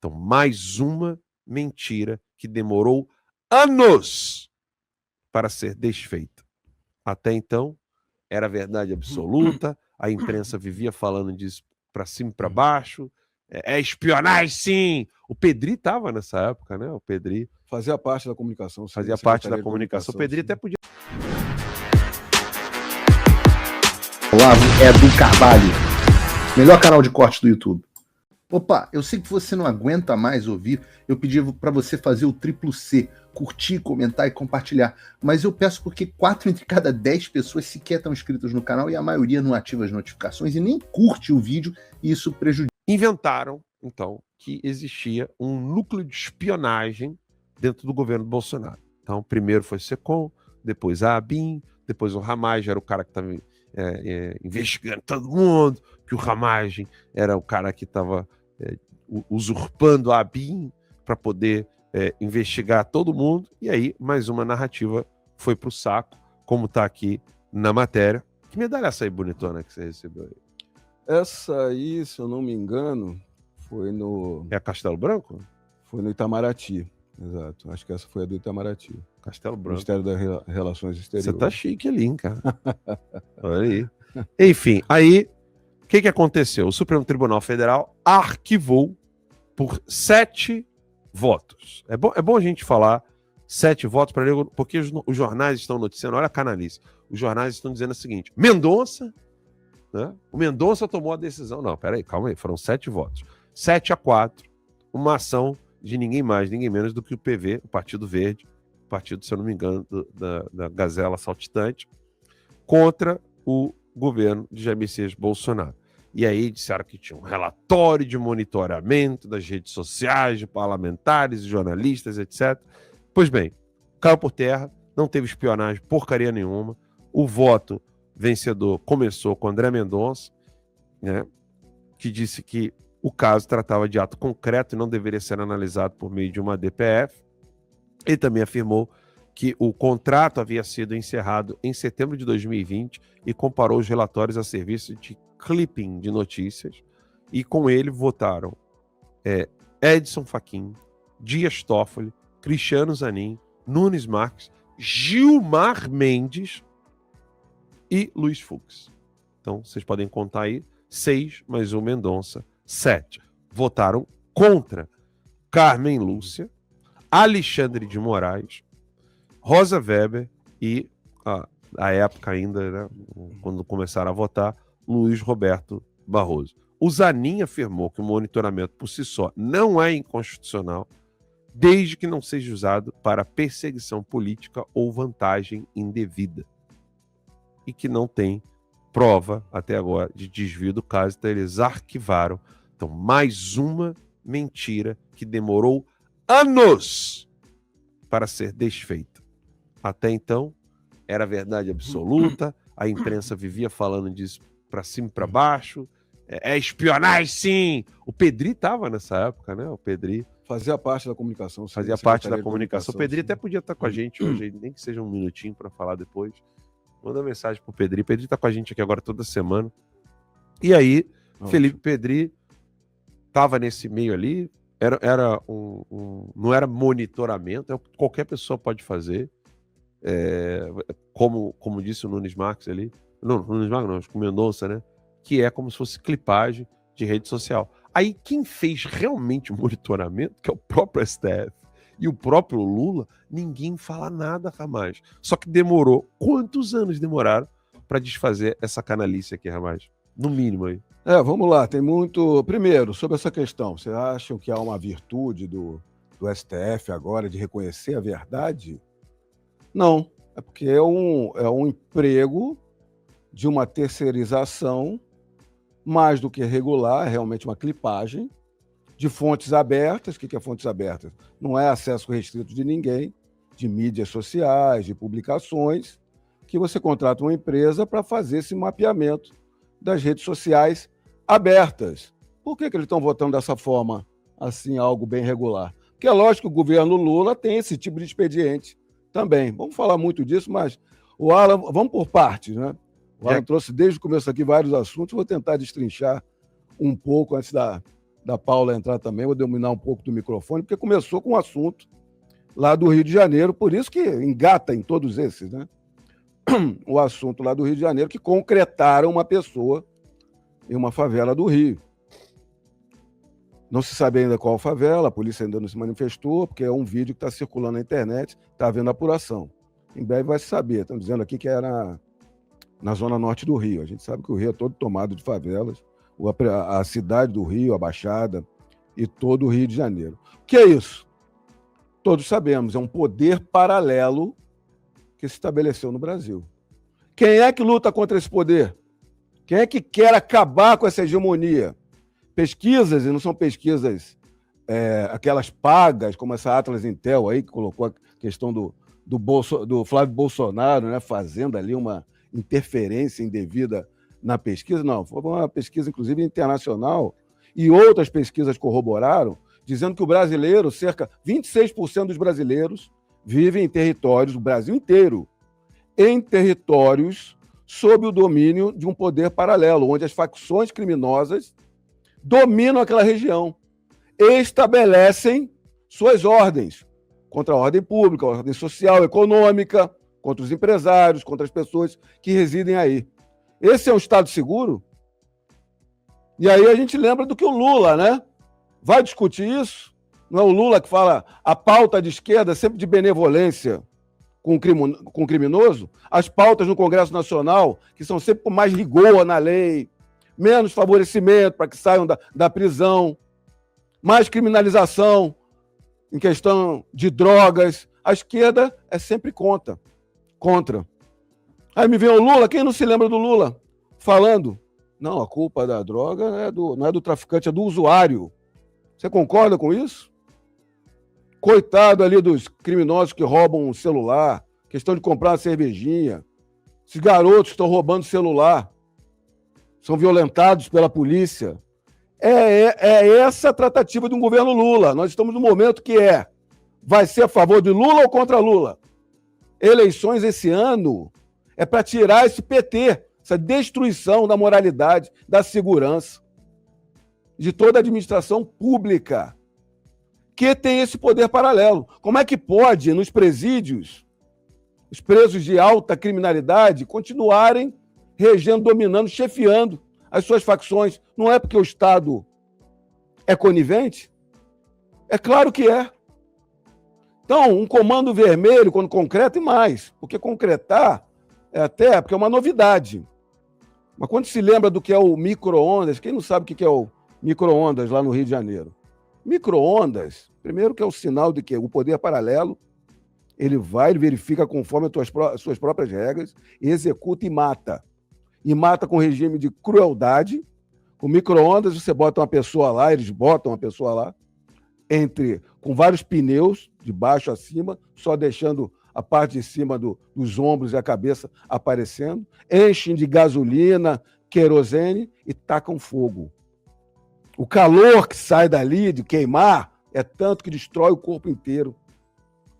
Então, mais uma mentira que demorou anos para ser desfeita. Até então, era verdade absoluta, a imprensa vivia falando disso para cima e para baixo. É espionagem, sim! O Pedri estava nessa época, né? O Pedri fazia parte da comunicação. Fazia parte da comunicação. O Pedri até podia... Olavo é do Carvalho, melhor canal de corte do YouTube. Opa, eu sei que você não aguenta mais ouvir, eu pedi para você fazer o triplo C, curtir, comentar e compartilhar, mas eu peço porque 4 entre cada 10 pessoas sequer estão inscritas no canal e a maioria não ativa as notificações e nem curte o vídeo e isso prejudica. Inventaram, então, que existia um núcleo de espionagem dentro do governo Bolsonaro. Então, primeiro foi o SECOM, depois a ABIN, depois o Ramagem, era o cara que estava investigando todo mundo, que o Ramagem era o cara que estava usurpando a ABIN para poder investigar todo mundo, e aí mais uma narrativa foi para o saco, como está aqui na matéria. Que medalha é essa aí bonitona que você recebeu aí? Essa aí, se eu não me engano, foi no... É a Castelo Branco? Foi no Itamaraty, exato. Acho que essa foi a do Itamaraty. Castelo Branco. Ministério das Relações Exteriores. Você tá chique ali, hein, cara? Olha aí. Enfim, aí, o que aconteceu? O Supremo Tribunal Federal arquivou por 7 votos. É bom a gente falar 7 votos, porque os jornais estão noticiando, olha a canalice, os jornais estão dizendo o seguinte, Mendonça, né? O Mendonça tomou a decisão. Não, peraí, calma aí, foram 7 votos. 7-4, uma ação de ninguém mais, ninguém menos do que o PV, o Partido Verde, partido, se eu não me engano, da Gazela Saltitante, contra o governo de Jair Messias Bolsonaro. E aí disseram que tinha um relatório de monitoramento das redes sociais, de parlamentares, jornalistas, etc. Pois bem, caiu por terra, não teve espionagem, porcaria nenhuma. O voto vencedor começou com André Mendonça, né, que disse que o caso tratava de ato concreto e não deveria ser analisado por meio de uma DPF. Ele também afirmou que o contrato havia sido encerrado em setembro de 2020 e comparou os relatórios a serviço de clipping de notícias, e com ele votaram Edson Fachin, Dias Toffoli, Cristiano Zanin, Nunes Marques, Gilmar Mendes e Luiz Fux. Então, vocês podem contar aí, 6 mais o Mendonça, 7. Votaram contra Carmen Lúcia, Alexandre de Moraes, Rosa Weber e, à época ainda, né, quando começaram a votar, Luiz Roberto Barroso. O Zanin afirmou que o monitoramento por si só não é inconstitucional, desde que não seja usado para perseguição política ou vantagem indevida. E que não tem prova, até agora, de desvio do caso, então eles arquivaram. Então, mais uma mentira que demorou anos para ser desfeita. Até então, era verdade absoluta, a imprensa vivia falando disso para cima e para baixo. É espionagem, sim! O Pedri estava nessa época, né? O Pedri fazia parte da comunicação. Fazia parte da comunicação. O Pedri até podia estar com a gente hoje, nem que seja um minutinho para falar depois. Manda mensagem pro Pedri. O Pedri está com a gente aqui agora toda semana. E aí, Felipe Pedri estava nesse meio ali. Não era monitoramento, qualquer pessoa pode fazer. Como disse o Nunes Marques ali. Não, Nunes Marques não, acho que o Mendonça, né? Que é como se fosse clipagem de rede social. Aí quem fez realmente o monitoramento, que é o próprio STF e o próprio Lula, ninguém fala nada, Ramagem. Só que demorou. Quantos anos demoraram para desfazer essa canalice aqui, Ramagem? No mínimo aí. Vamos lá, tem muito... Primeiro, sobre essa questão, vocês acham que há uma virtude do STF agora de reconhecer a verdade? Não, é porque é um emprego de uma terceirização mais do que regular, é realmente uma clipagem de fontes abertas. O que é fontes abertas? Não é acesso restrito de ninguém, de mídias sociais, de publicações, que você contrata uma empresa para fazer esse mapeamento das redes sociais abertas. Por que eles estão votando dessa forma, assim, algo bem regular? Porque é lógico que o governo Lula tem esse tipo de expediente também. Vamos falar muito disso, mas o Alan, vamos por partes, né? O Alan trouxe desde o começo aqui vários assuntos, vou tentar destrinchar um pouco antes da da Paula entrar também, vou dominar um pouco do microfone, porque começou com um assunto lá do Rio de Janeiro, por isso que engata em todos esses, né? O assunto lá do Rio de Janeiro, que concretaram uma pessoa em uma favela do Rio. Não se sabe ainda qual favela, a polícia ainda não se manifestou, porque é um vídeo que está circulando na internet, está havendo apuração. Em breve vai se saber. Estão dizendo aqui que era na zona norte do Rio. A gente sabe que o Rio é todo tomado de favelas, a cidade do Rio, a Baixada e todo o Rio de Janeiro. O que é isso? Todos sabemos, é um poder paralelo que se estabeleceu no Brasil. Quem é que luta contra esse poder? Quem é que quer acabar com essa hegemonia? Pesquisas, e não são pesquisas aquelas pagas, como essa Atlas Intel aí, que colocou a questão do Flávio Bolsonaro, né, fazendo ali uma interferência indevida na pesquisa. Não, foi uma pesquisa, inclusive, internacional, e outras pesquisas corroboraram, dizendo que o brasileiro, cerca de 26% dos brasileiros, vivem em territórios, o Brasil inteiro, em territórios sob o domínio de um poder paralelo, onde as facções criminosas dominam aquela região, estabelecem suas ordens contra a ordem pública, a ordem social, econômica, contra os empresários, contra as pessoas que residem aí. Esse é um Estado seguro? E aí a gente lembra do que o Lula, né? Vai discutir isso? Não é o Lula que fala a pauta de esquerda sempre de benevolência com o criminoso? As pautas no Congresso Nacional, que são sempre com mais rigor na lei, menos favorecimento para que saiam da prisão, mais criminalização em questão de drogas. A esquerda é sempre contra. Aí me vem o Lula, quem não se lembra do Lula? Falando, não, a culpa da droga não é do traficante, é do usuário. Você concorda com isso? Coitado ali dos criminosos que roubam um celular, questão de comprar uma cervejinha. Esses garotos que estão roubando celular, são violentados pela polícia. É essa a tratativa de um governo Lula. Nós estamos no momento que vai ser a favor de Lula ou contra Lula? Eleições esse ano é para tirar esse PT, essa destruição da moralidade, da segurança, de toda a administração pública, que tem esse poder paralelo. Como é que pode, nos presídios, os presos de alta criminalidade continuarem regendo, dominando, chefiando as suas facções? Não é porque o Estado é conivente? É claro que é. Então, um comando vermelho, quando concreta, e mais, porque concretar porque é uma novidade. Mas quando se lembra do que é o micro-ondas, quem não sabe o que é o micro-ondas lá no Rio de Janeiro? Micro-ondas, primeiro que é o sinal de que o poder paralelo, ele verifica conforme as suas próprias regras, executa e mata. E mata com regime de crueldade. Com micro-ondas, você bota uma pessoa lá, eles botam uma pessoa lá, com vários pneus, de baixo a cima, só deixando a parte de cima dos ombros e a cabeça aparecendo, enchem de gasolina, querosene e tacam fogo. O calor que sai dali, de queimar, é tanto que destrói o corpo inteiro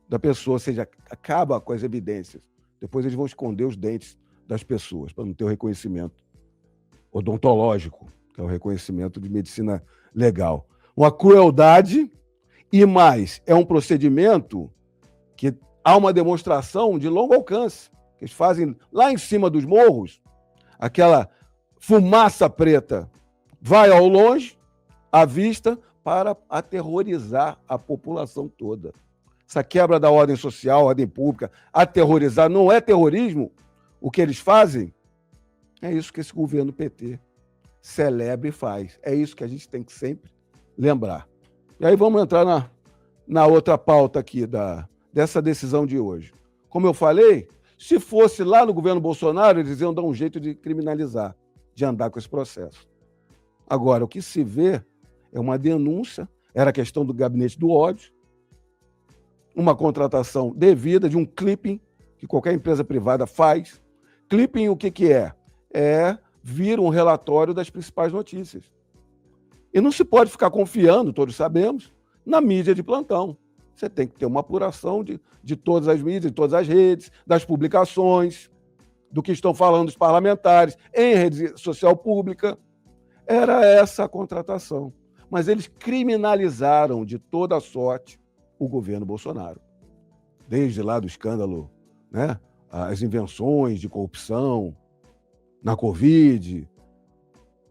da pessoa, ou seja, acaba com as evidências. Depois eles vão esconder os dentes das pessoas, para não ter o reconhecimento odontológico, que é o reconhecimento de medicina legal. Uma crueldade e mais, é um procedimento que há uma demonstração de longo alcance, que eles fazem lá em cima dos morros, aquela fumaça preta vai ao longe, à vista, para aterrorizar a população toda. Essa quebra da ordem social, ordem pública, aterrorizar, não é terrorismo? O que eles fazem é isso que esse governo PT celebra e faz. É isso que a gente tem que sempre lembrar. E aí vamos entrar na outra pauta aqui dessa decisão de hoje. Como eu falei, se fosse lá no governo Bolsonaro, eles iam dar um jeito de criminalizar, de andar com esse processo. Agora, o que se vê é uma denúncia, era a questão do gabinete do ódio, uma contratação devida de um clipping que qualquer empresa privada faz. Clipping o que é? Vir um relatório das principais notícias. E não se pode ficar confiando, todos sabemos, na mídia de plantão. Você tem que ter uma apuração de todas as mídias, de todas as redes, das publicações, do que estão falando os parlamentares, em rede social pública. Era essa a contratação. mas eles criminalizaram de toda sorte o governo Bolsonaro. Desde lá do escândalo, né? As invenções de corrupção, na Covid,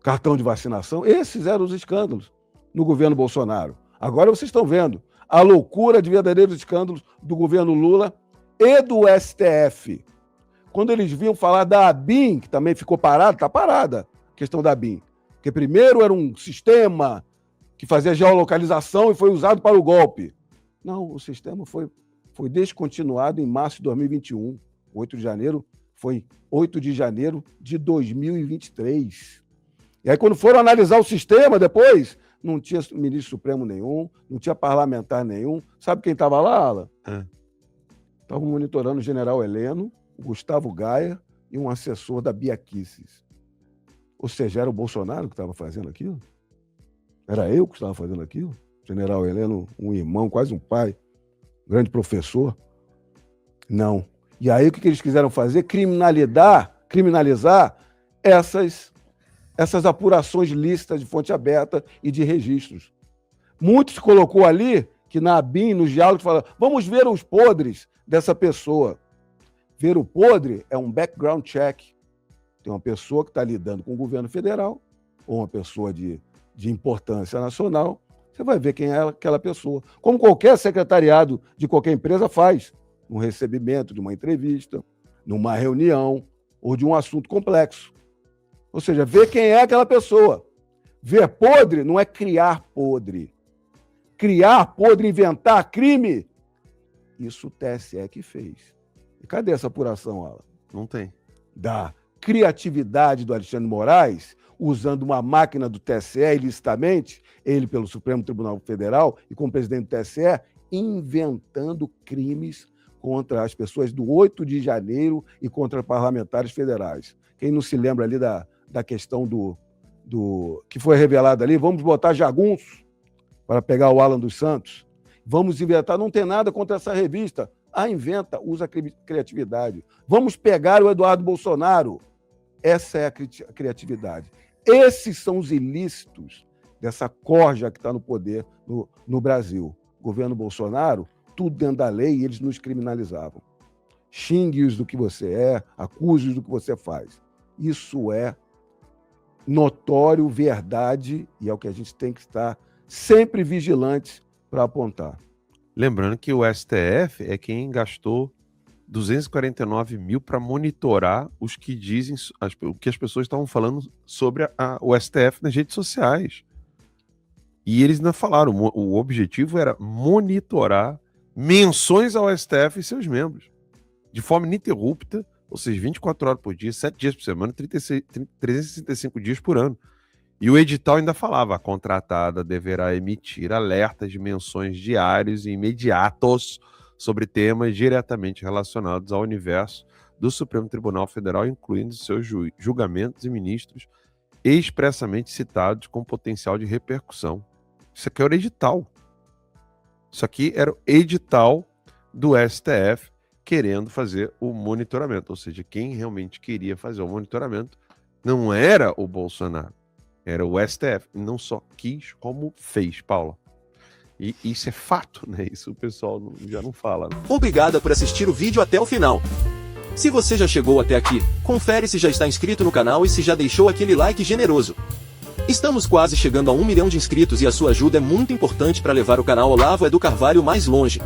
cartão de vacinação, esses eram os escândalos no governo Bolsonaro. Agora vocês estão vendo a loucura de verdadeiros escândalos do governo Lula e do STF. Quando eles vinham falar da ABIN, que também ficou parada, está parada a questão da ABIN. Porque primeiro era um sistema que fazia geolocalização e foi usado para o golpe. Não, o sistema foi descontinuado em março de 2021. 8 de janeiro foi 8 de janeiro de 2023. E aí, quando foram analisar o sistema depois, não tinha ministro supremo nenhum, não tinha parlamentar nenhum. Sabe quem estava lá, Alan? Estavam monitorando o general Heleno, o Gustavo Gaia e um assessor da Bia Kicis. Ou seja, era o Bolsonaro que estava fazendo aquilo? Era eu que estava fazendo aquilo? General Heleno, um irmão, quase um pai, grande professor? Não. E aí o que eles quiseram fazer? Criminalizar essas apurações lícitas de fonte aberta e de registros. Muito se colocou ali que na ABIN, nos diálogos, fala: vamos ver os podres dessa pessoa. Ver o podre é um background check. Tem uma pessoa que está lidando com o governo federal, ou uma pessoa de importância nacional, você vai ver quem é aquela pessoa. Como qualquer secretariado de qualquer empresa faz, num recebimento de uma entrevista, numa reunião, ou de um assunto complexo. Ou seja, ver quem é aquela pessoa. Ver podre não é criar podre. Criar podre, inventar crime, isso o TSE que fez. E cadê essa apuração, Alan? Não tem. Da criatividade do Alexandre de Moraes, usando uma máquina do TSE ilicitamente, ele pelo Supremo Tribunal Federal e como presidente do TSE, inventando crimes contra as pessoas do 8 de janeiro e contra parlamentares federais. Quem não se lembra ali da questão do que foi revelado ali, vamos botar jagunço para pegar o Alan dos Santos, vamos inventar, não tem nada contra essa revista, inventa, usa criatividade. Vamos pegar o Eduardo Bolsonaro, essa é a criatividade. Esses são os ilícitos dessa corja que está no poder no Brasil. O governo Bolsonaro, tudo dentro da lei, e eles nos criminalizavam. Xingue-os do que você é, acuse-os do que você faz. Isso é notório, verdade, e é o que a gente tem que estar sempre vigilantes para apontar. Lembrando que o STF é quem gastou 249 mil para monitorar os que dizem o que as pessoas estavam falando sobre o STF nas redes sociais. E eles não falaram, o objetivo era monitorar menções ao STF e seus membros, de forma ininterrupta, ou seja, 24 horas por dia, 7 dias por semana, 365 dias por ano. E o edital ainda falava: a contratada deverá emitir alertas de menções diários e imediatos sobre temas diretamente relacionados ao universo do Supremo Tribunal Federal, incluindo seus julgamentos e ministros expressamente citados com potencial de repercussão. Isso aqui era o edital. Isso aqui era o edital do STF querendo fazer o monitoramento. Ou seja, quem realmente queria fazer o monitoramento não era o Bolsonaro, era o STF. Não só quis, como fez, Paula. E isso é fato, né? Isso o pessoal já não fala. Né? Obrigada por assistir o vídeo até o final. Se você já chegou até aqui, confere se já está inscrito no canal e se já deixou aquele like generoso. Estamos quase chegando a 1 milhão de inscritos e a sua ajuda é muito importante para levar o canal Olavo do Carvalho mais longe.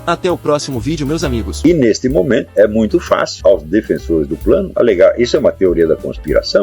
Até o próximo vídeo, meus amigos. E neste momento é muito fácil aos defensores do plano alegar: isso é uma teoria da conspiração.